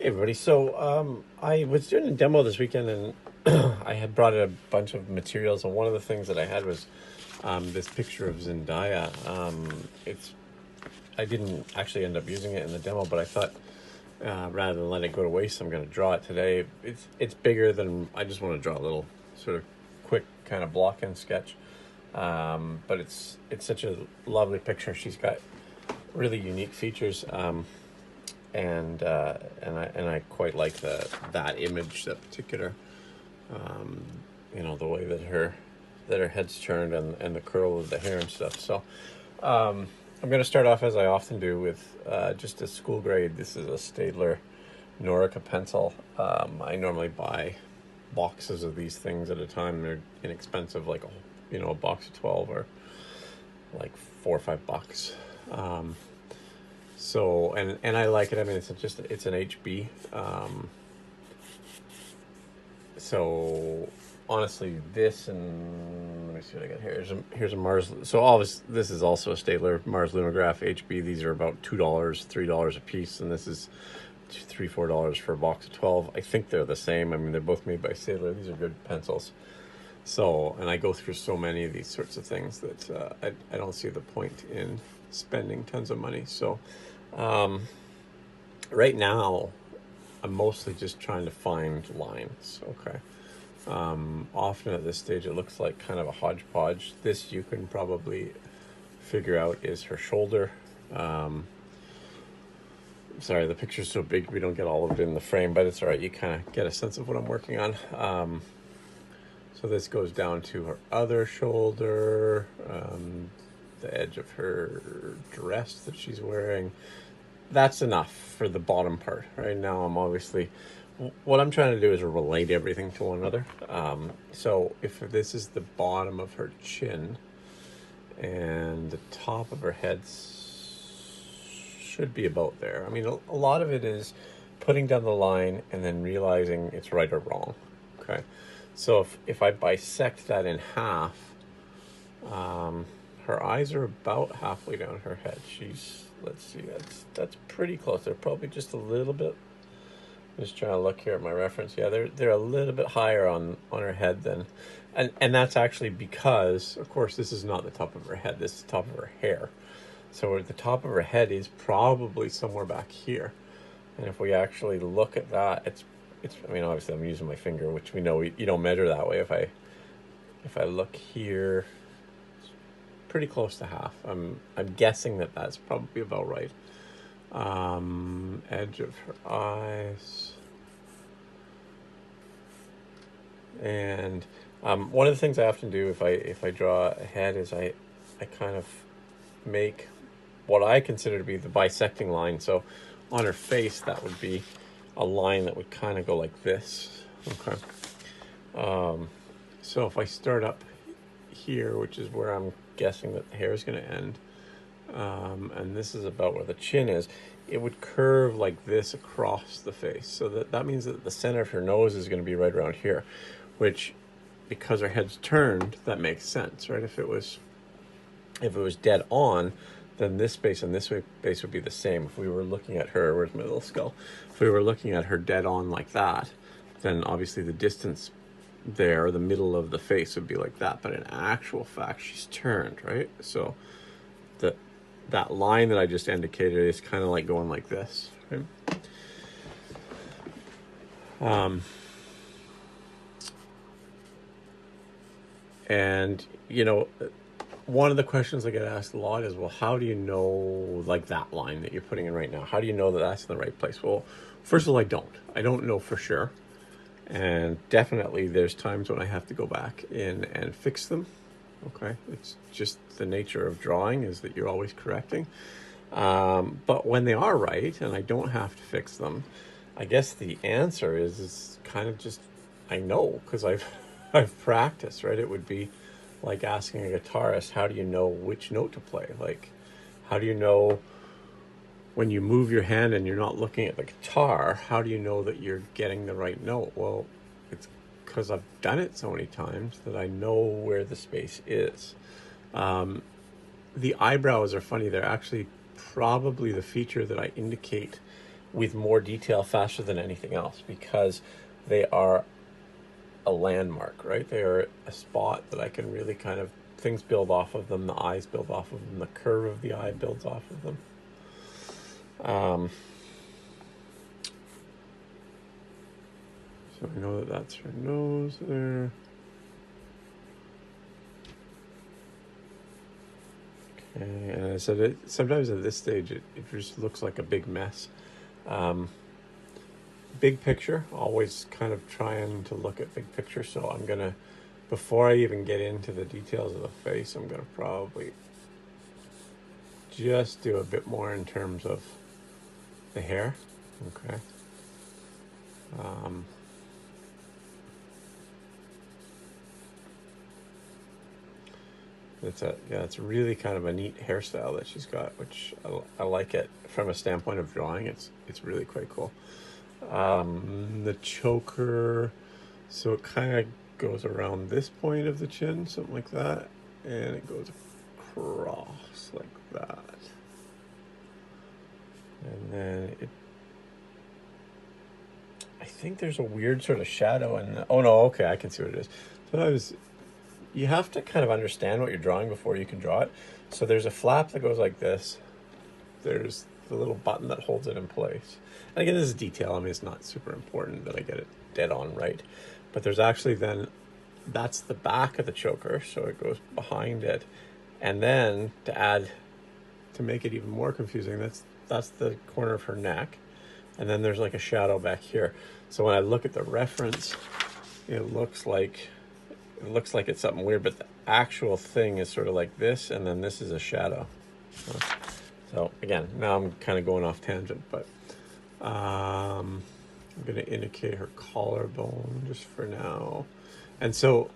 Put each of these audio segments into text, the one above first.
Hey everybody, I was doing a demo this weekend and I had brought a bunch of materials, and one of the things that I had was this picture of Zendaya. I didn't actually end up using it in the demo, but I thought rather than let it go to waste, I'm going to draw it today. It's bigger than I just want to draw a little sort of quick kind of block and sketch, but it's such a lovely picture. She's got really unique features. And I quite like that image, that particular, um, the way that her head's turned, and the curl of the hair and stuff. I'm going to start off as I often do with just a school grade. This is a Staedtler Norica pencil. I normally buy boxes of these things at a time. They're inexpensive, like a box of 12 or like $4 or $5. And I like it. I mean, it's an HB. So honestly, this, and let me see what I got here. Here's a Mars. So all this is also a Staedtler Mars Lumograph HB. These are about $2, $3 a piece, and this is $3, $4 for a box of 12. I think they're the same. I mean, they're both made by Staedtler. These are good pencils. So, and I go through so many of these sorts of things that I don't see the point in spending tons of money. So, right now, I'm mostly just trying to find lines. Okay. Often at this stage, it looks like kind of a hodgepodge. This you can probably figure out is her shoulder. Sorry, the picture's so big we don't get all of it in the frame, but it's all right. You kind of get a sense of what I'm working on. So this goes down to her other shoulder, the edge of her dress that she's wearing. That's enough for the bottom part. Right now, what I'm trying to do is relate everything to one another. So if this is the bottom of her chin, and the top of her head should be about there. I mean, a lot of it is putting down the line and then realizing it's right or wrong. Okay. So if I bisect that in half, her eyes are about halfway down her head. Let's see, that's pretty close. They're probably just a little bit. Just trying to look here at my reference. Yeah, they're a little bit higher on her head than, and that's actually because, of course, this is not the top of her head. This is the top of her hair. So the top of her head is probably somewhere back here. And if we actually look at that, it's. I mean, obviously, I'm using my finger, which we know you don't measure that way. If I look here, it's pretty close to half. I'm guessing that's probably about right. Edge of her eyes, and one of the things I often do if I draw a head is I kind of make what I consider to be the bisecting line. So on her face, that would be a line that would kind of go like this. Okay. So if I start up here, which is where I'm guessing that the hair is going to end, and this is about where the chin is, it would curve like this across the face. So that means that the center of her nose is going to be right around here, which, because her head's turned, that makes sense, right? If it was dead on, then this space and this space would be the same. If we were looking at her, where's my little skull? If we were looking at her dead on like that, then obviously the distance there, the middle of the face, would be like that. But in actual fact, she's turned, right? So that line that I just indicated is kind of like going like this, right? And one of the questions I get asked a lot is, well, how do you know, like, that line that you're putting in right now? How do you know that that's in the right place? Well, first of all, I don't know for sure. And definitely there's times when I have to go back in and fix them. Okay. It's just the nature of drawing, is that you're always correcting. But when they are right and I don't have to fix them, I guess the answer is kind of just, I know, because I've practiced, right? It would be like asking a guitarist, how do you know which note to play? Like, how do you know when you move your hand and you're not looking at the guitar, how do you know that you're getting the right note? Well, it's because I've done it so many times that I know where the space is. The eyebrows are funny. They're actually probably the feature that I indicate with more detail faster than anything else because they are a landmark, right? They are a spot that I can really kind of, things build off of them, the eyes build off of them, the curve of the eye builds off of them. So I know that that's her nose there. Okay, and I said sometimes at this stage it just looks like a big mess. Big picture, always kind of trying to look at big picture. So I'm gonna, before I even get into the details of the face, I'm gonna probably just do a bit more in terms of the hair. Okay. It's really kind of a neat hairstyle that she's got, which I like it from a standpoint of drawing. It's really quite cool. The choker, so it kind of goes around this point of the chin, something like that, and it goes across like that, and then I think there's a weird sort of shadow in. Oh no, okay, I can see what it is. Sometimes you have to kind of understand what you're drawing before you can draw it. So there's a flap that goes like this. There's the little button that holds it in place. And again, this is detail. I mean, it's not super important that I get it dead on right. But there's actually then, that's the back of the choker, so it goes behind it. And then to make it even more confusing, that's the corner of her neck. And then there's like a shadow back here. So when I look at the reference, it looks like it's something weird, but the actual thing is sort of like this, and then this is a shadow. So again, now I'm kind of going off tangent, but I'm going to indicate her collarbone just for now. And so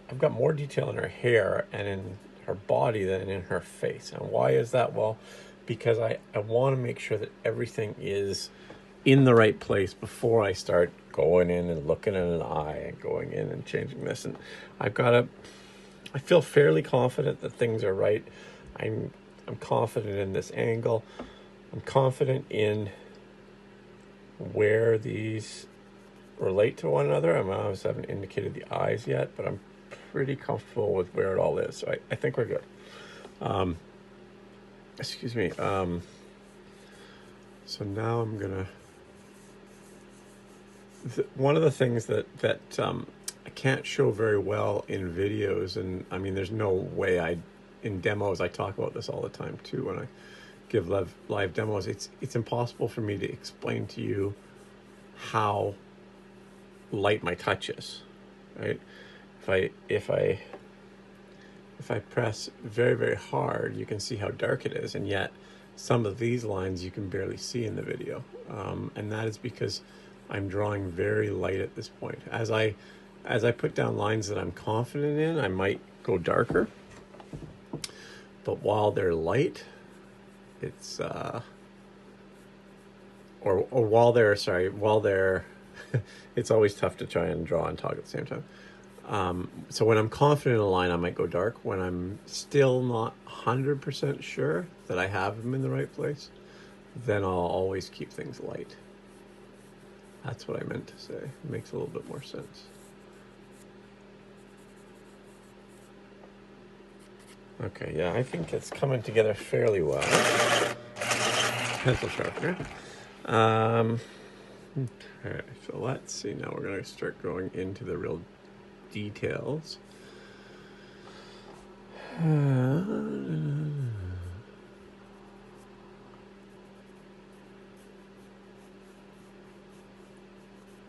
I've got more detail in her hair and in her body than in her face. And why is that? Well, because I want to make sure that everything is in the right place before I start going in and looking at an eye and going in and changing this. And I feel fairly confident that things are right. I'm confident in this angle. I'm confident in where these relate to one another. I obviously haven't indicated the eyes yet, but I'm pretty comfortable with where it all is. So I think we're good. Excuse me. So now I'm gonna. One of the things that I can't show very well in videos, and I mean, there's no way in demos, I talk about this all the time too when I give live demos. It's impossible for me to explain to you how light my touch is, right? If I press very, very hard, you can see how dark it is, and yet some of these lines you can barely see in the video, and that is because I'm drawing very light at this point. As I put down lines that I'm confident in, I might go darker, but while they're light, it's while they're it's always tough to try and draw and talk at the same time. So when I'm confident in a line, I might go dark. When I'm still not 100% sure that I have them in the right place, then I'll always keep things light. That's what I meant to say. It makes a little bit more sense. Okay, yeah, I think it's coming together fairly well. Pencil sharpener. Okay, so let's see. Now we're going to start going into the real details.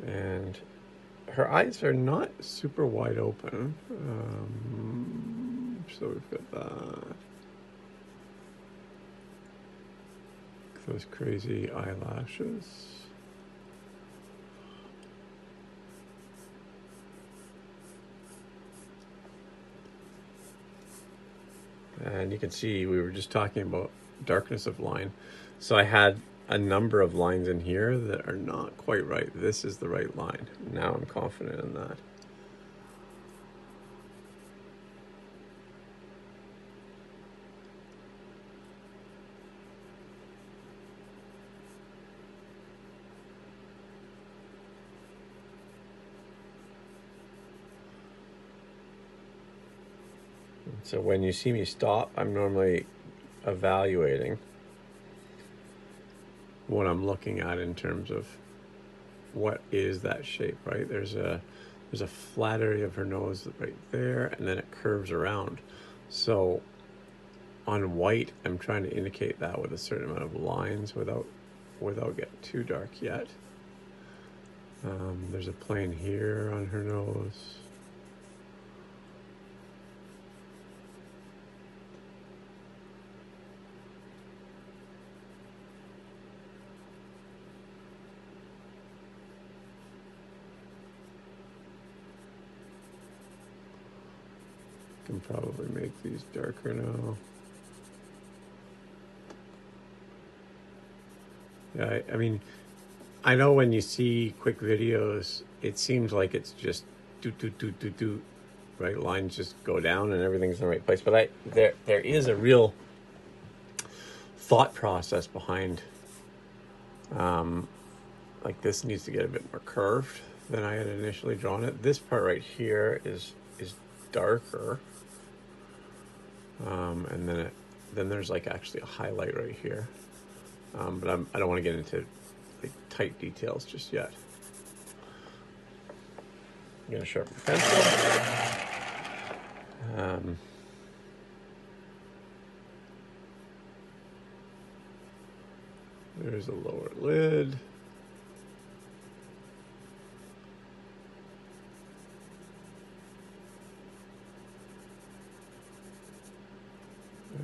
And her eyes are not super wide open. So we've got that. Those crazy eyelashes. And you can see we were just talking about darkness of line. So I had a number of lines in here that are not quite right. This is the right line. Now I'm confident in that. So when you see me stop, I'm normally evaluating what I'm looking at in terms of what is that shape, right? There's a flat area of her nose right there, and then it curves around. So on white, I'm trying to indicate that with a certain amount of lines without getting too dark yet. There's a plane here on her nose. Can probably make these darker now. Yeah, I mean, I know when you see quick videos, it seems like it's just do, right? Lines just go down and everything's in the right place. But there is a real thought process behind, like this needs to get a bit more curved than I had initially drawn it. This part right here is darker, and then there's like actually a highlight right here. But I don't want to get into like tight details just yet. I'm gonna sharpen the pencil. There's a lower lid.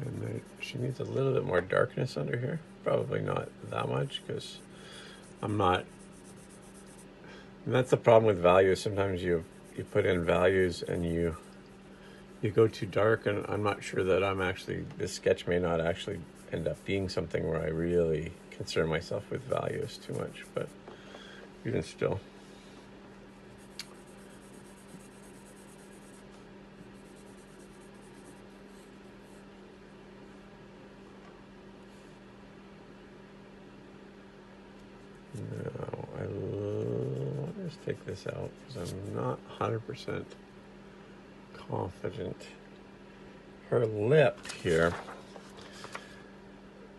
And she needs a little bit more darkness under here. Probably not that much because I'm not. And that's the problem with values. Sometimes you put in values and you go too dark, and I'm not sure that I'm actually, this sketch may not actually end up being something where I really concern myself with values too much, but even still. No, let's take this out because I'm not 100% confident. Her lip here,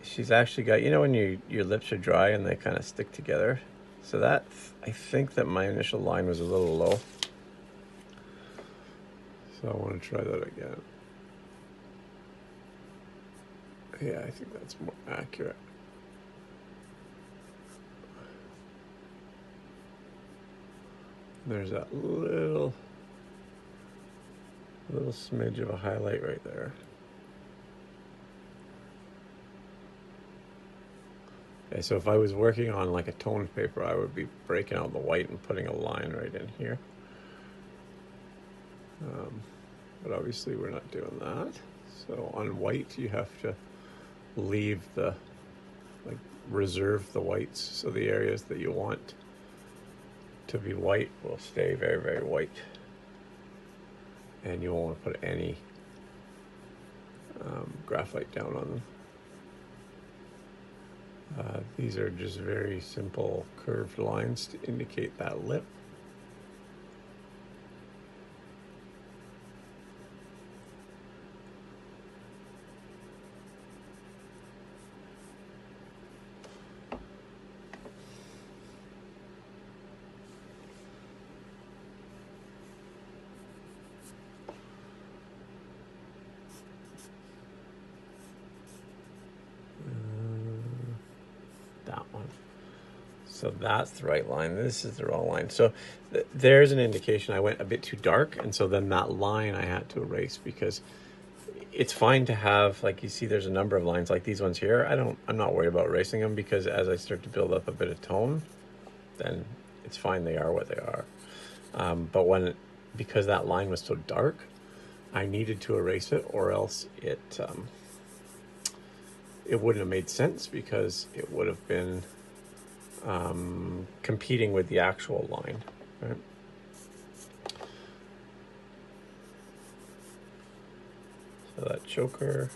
she's actually got, you know when your lips are dry and they kind of stick together? So that, I think that my initial line was a little low. So I want to try that again. Yeah, I think that's more accurate. There's that little smidge of a highlight right there. Okay, so if I was working on like a toned paper, I would be breaking out the white and putting a line right in here. But obviously we're not doing that. So on white, you have to leave reserve the whites. So the areas that you want to be white will stay very, very white. And you won't want to put any graphite down on them. These are just very simple curved lines to indicate that lip. That one. So that's the right line. This is the wrong line. So there's an indication I went a bit too dark, and so then that line I had to erase because it's fine to have, like you see there's a number of lines like these ones here. I'm not worried about erasing them because as I start to build up a bit of tone, then it's fine, they are what they are. But because that line was so dark, I needed to erase it, or else it wouldn't have made sense because it would have been competing with the actual line, right? So that choker.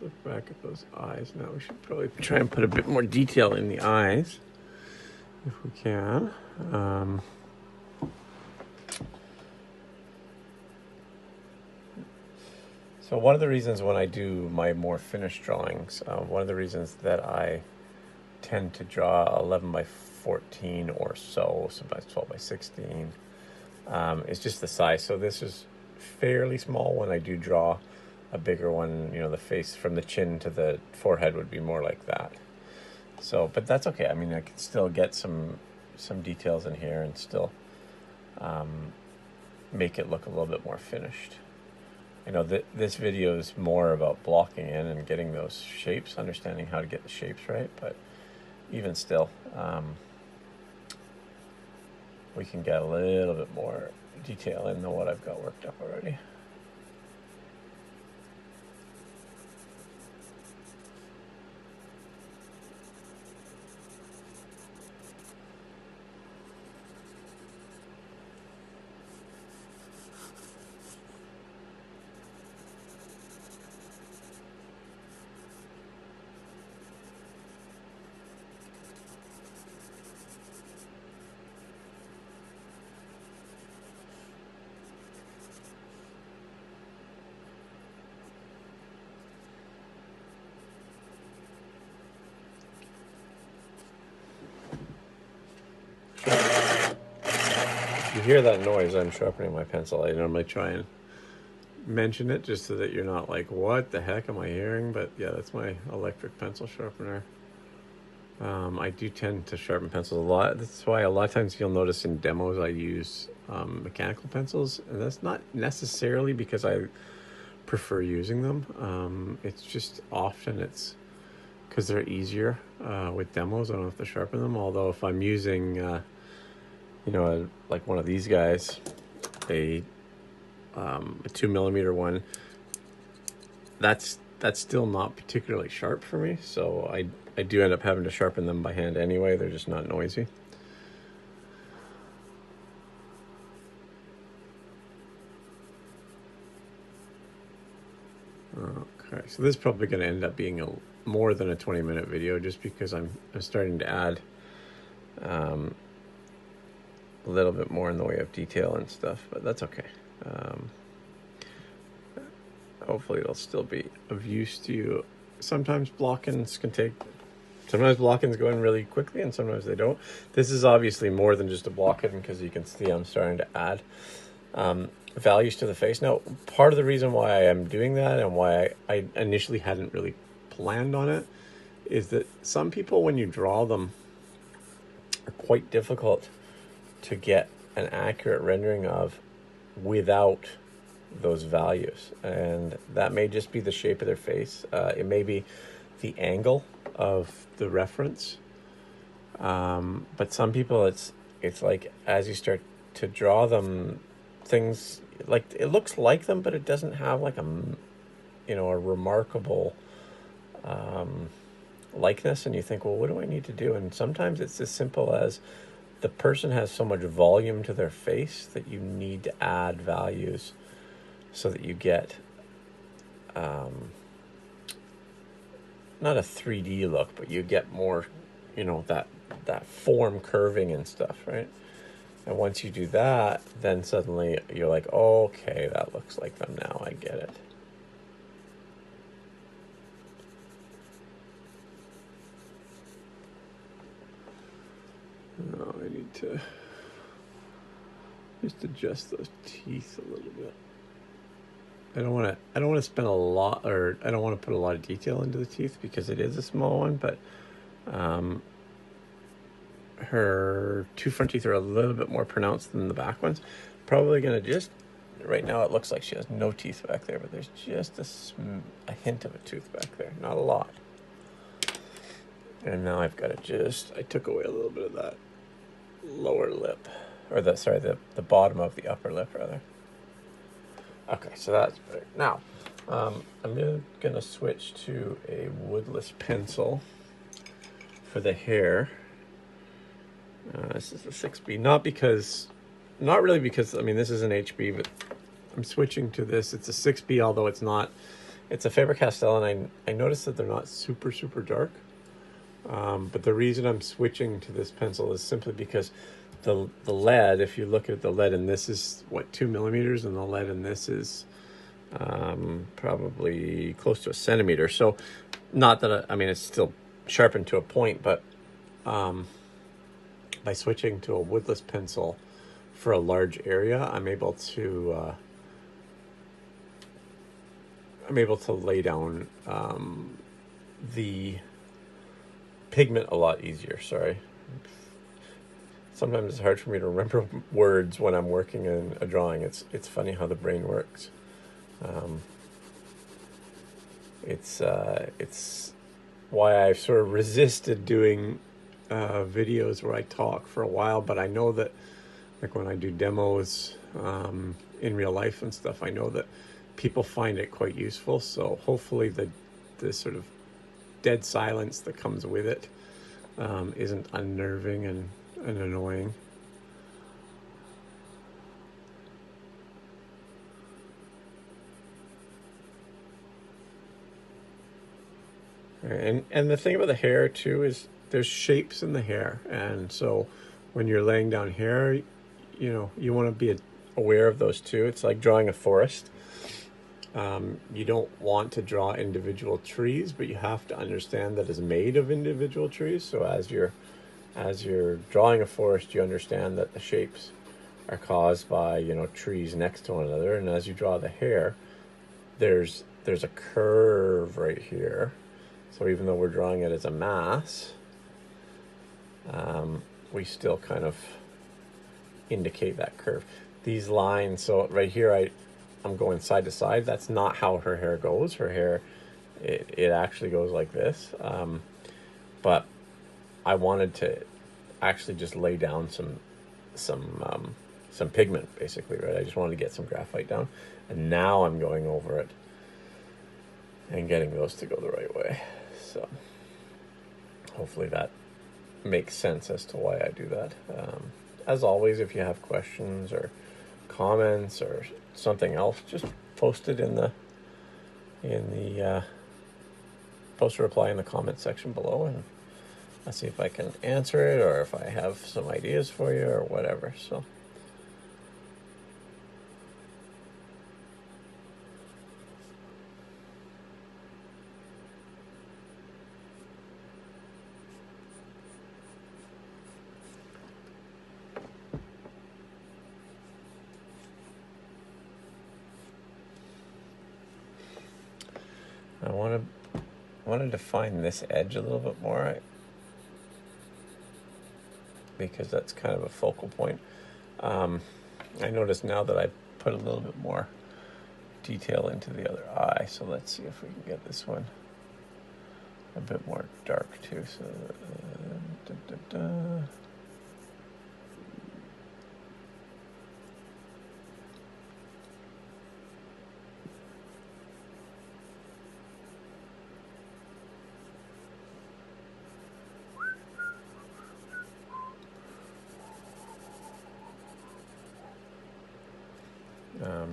look back at those eyes now. We should probably try and put a bit more detail in the eyes if we can. So one of the reasons when I do my more finished drawings, one of the reasons that I tend to draw 11 by 14 or so, sometimes 12 by 16, is just the size. So this is fairly small. When I do draw a bigger one, you know, the face from the chin to the forehead would be more like that. So, but that's okay. I mean, I can still get some details in here and still make it look a little bit more finished. You know, this video is more about blocking in and getting those shapes, understanding how to get the shapes right, but even still, we can get a little bit more detail in than what I've got worked up already. If you hear that noise, I'm sharpening my pencil. I normally try and mention it just so that you're not like, what the heck am I hearing? But yeah, that's my electric pencil sharpener. I do tend to sharpen pencils a lot. That's why a lot of times you'll notice in demos I use mechanical pencils, and that's not necessarily because I prefer using them. It's just often it's because they're easier with demos. I don't have to sharpen them. Although if I'm using, you know, like one of these guys, a 2mm one, that's still not particularly sharp for me. So I do end up having to sharpen them by hand anyway. They're just not noisy. Okay, so this is probably going to end up being more than a 20-minute video, just because I'm starting to add a little bit more in the way of detail and stuff, but that's okay. Hopefully it'll still be of use to you. Sometimes block-ins go in really quickly and sometimes they don't. This is obviously more than just a block-in because you can see I'm starting to add values to the face. Now, part of the reason why I am doing that and why I initially hadn't really planned on it is that some people, when you draw them, are quite difficult to get an accurate rendering of without those values, and that may just be the shape of their face. It may be the angle of the reference, but some people it's like as you start to draw them, things like it looks like them, but it doesn't have like a remarkable likeness, and you think, well, what do I need to do? And sometimes it's as simple as the person has so much volume to their face that you need to add values so that you get not a 3D look, but you get more, that form curving and stuff, right? And once you do that, then suddenly you're like, oh, okay, that looks like them now. I get it. No, I need to just adjust those teeth a little bit. I don't want to spend a lot, or I don't want to put a lot of detail into the teeth because it is a small one, but her two front teeth are a little bit more pronounced than the back ones. Probably going to just, right now it looks like she has no teeth back there, but there's just a hint of a tooth back there, not a lot. And now I've got to I took away a little bit of that lower lip, or the bottom of the upper lip rather. Okay, so that's better. Now, I'm going to switch to a woodless pencil for the hair. This is the 6B, not really because, I mean, this is an HB, but I'm switching to this. It's a 6B, although it's not It's a Faber-Castell, and I noticed that they're not super, super dark. But the reason I'm switching to this pencil is simply because the lead, if you look at the lead, and this is what, 2 millimeters, and the lead in this is probably close to a centimeter. So not that I mean, it's still sharpened to a point, but by switching to a woodless pencil for a large area, I'm able to lay down the pigment a lot easier. Sorry. Sometimes it's hard for me to remember words when I'm working in a drawing. It's funny how the brain works. It's why I've sort of resisted doing videos where I talk for a while, but I know that, like when I do demos in real life and stuff, I know that people find it quite useful. So hopefully the sort of dead silence that comes with it isn't unnerving and annoying. And the thing about the hair too is there's shapes in the hair, and so when you're laying down hair, you want to be aware of those too. It's like drawing a forest. You don't want to draw individual trees, but you have to understand that it's made of individual trees. So as you're drawing a forest, you understand that the shapes are caused by trees next to one another, and as you draw the hair, there's a curve right here. So even though we're drawing it as a mass, we still kind of indicate that curve. These lines, so right here I'm going side to side. That's not how her hair goes. Her hair, it actually goes like this. But I wanted to actually just lay down some pigment, basically, right? I just wanted to get some graphite down, and now I'm going over it and getting those to go the right way. So hopefully that makes sense as to why I do that. As always, if you have questions or comments or something else, just post it in the post a reply in the comment section below, and I'll see if I can answer it or if I have some ideas for you or whatever. So I wanted to find this edge a little bit more, because that's kind of a focal point. I notice now that I put a little bit more detail into the other eye, so let's see if we can get this one a bit more dark too. So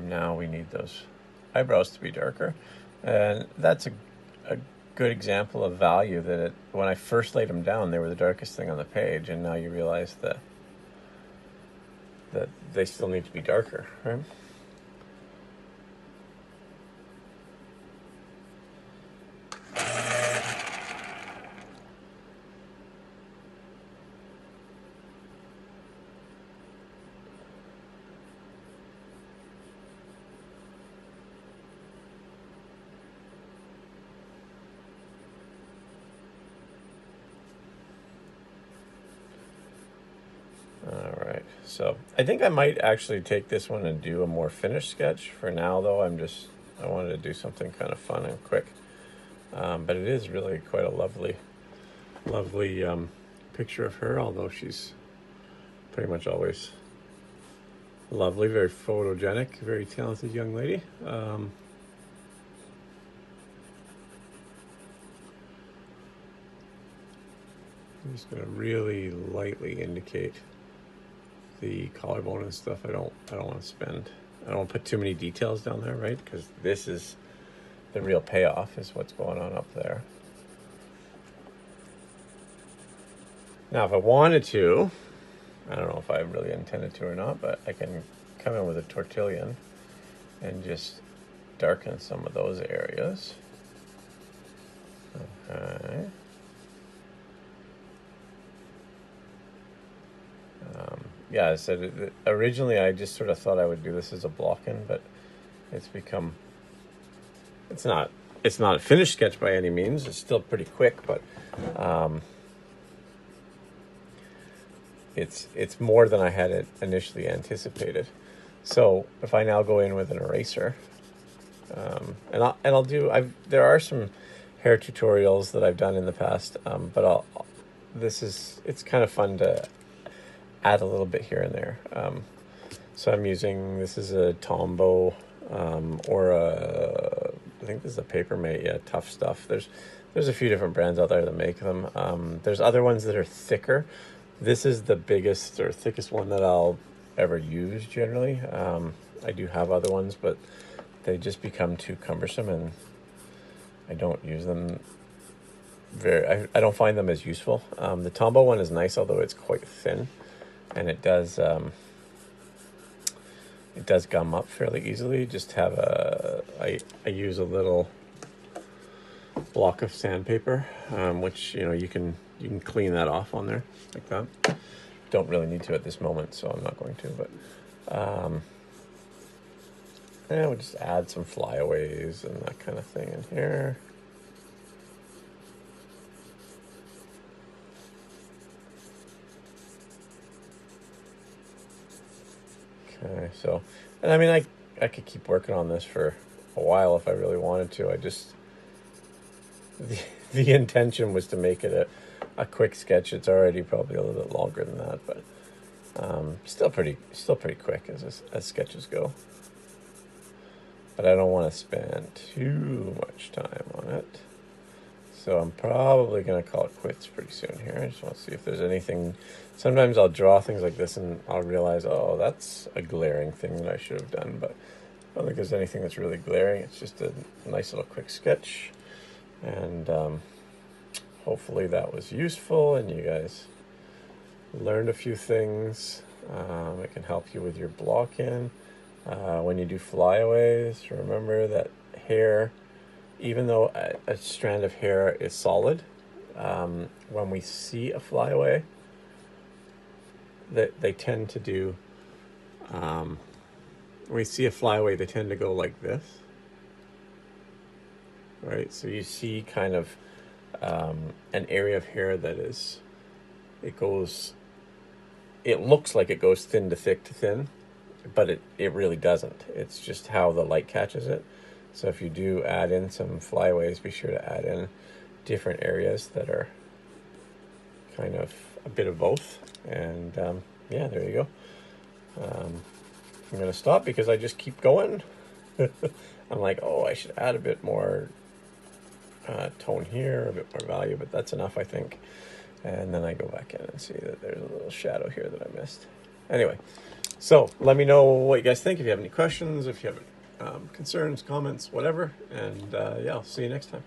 now we need those eyebrows to be darker, and that's a good example of value that when I first laid them down, they were the darkest thing on the page, and now you realize that they still need to be darker, right? So I think I might actually take this one and do a more finished sketch. For now, though, I wanted to do something kind of fun and quick. But it is really quite a lovely picture of her, although she's pretty much always lovely, very photogenic, very talented young lady. I'm just going to really lightly indicate the collarbone and stuff. I don't want to put too many details down there, right? Because this is the real payoff is what's going on up there. Now, if I wanted to, I don't know if I really intended to or not, but I can come in with a tortillon and just darken some of those areas. Okay. Yeah, I said originally I just sort of thought I would do this as a block-in, but it's become, it's not a finished sketch by any means. It's still pretty quick, but it's more than I had initially anticipated. So if I now go in with an eraser, there are some hair tutorials that I've done in the past, but it's kind of fun to add a little bit here and there. So this is a Tombow, I think this is a Papermate, yeah, Tough Stuff. There's a few different brands out there that make them. There's other ones that are thicker. This is the biggest or thickest one that I'll ever use generally. I do have other ones, but they just become too cumbersome and I don't use them I don't find them as useful. The Tombow one is nice, although it's quite thin, and it does gum up fairly easily. Just I use a little block of sandpaper, which you can clean that off on there like that. Don't really need to at this moment, so I'm not going to. But we'll just add some flyaways and that kind of thing in here. Okay, so, and I mean, I could keep working on this for a while if I really wanted to. The intention was to make it a quick sketch. It's already probably a little bit longer than that, but still pretty quick as sketches go. But I don't want to spend too much time on it. So I'm probably going to call it quits pretty soon here. I just want to see if there's anything. Sometimes I'll draw things like this and I'll realize, oh, that's a glaring thing that I should have done. But I don't think there's anything that's really glaring. It's just a nice little quick sketch. And hopefully that was useful and you guys learned a few things. It can help you with your block-in. When you do flyaways, remember that hair, even though a strand of hair is solid, when we see a flyaway, they tend to do, when we see a flyaway, they tend to go like this, right? So you see kind of an area of hair that it looks like it goes thin to thick to thin, but it really doesn't. It's just how the light catches it. So if you do add in some flyaways, be sure to add in different areas that are kind of a bit of both. And yeah, there you go. I'm going to stop because I just keep going. I'm like, oh, I should add a bit more tone here, a bit more value, but that's enough, I think. And then I go back in and see that there's a little shadow here that I missed. Anyway, so let me know what you guys think. If you have any questions, if you have concerns, comments, whatever. And yeah, I'll see you next time.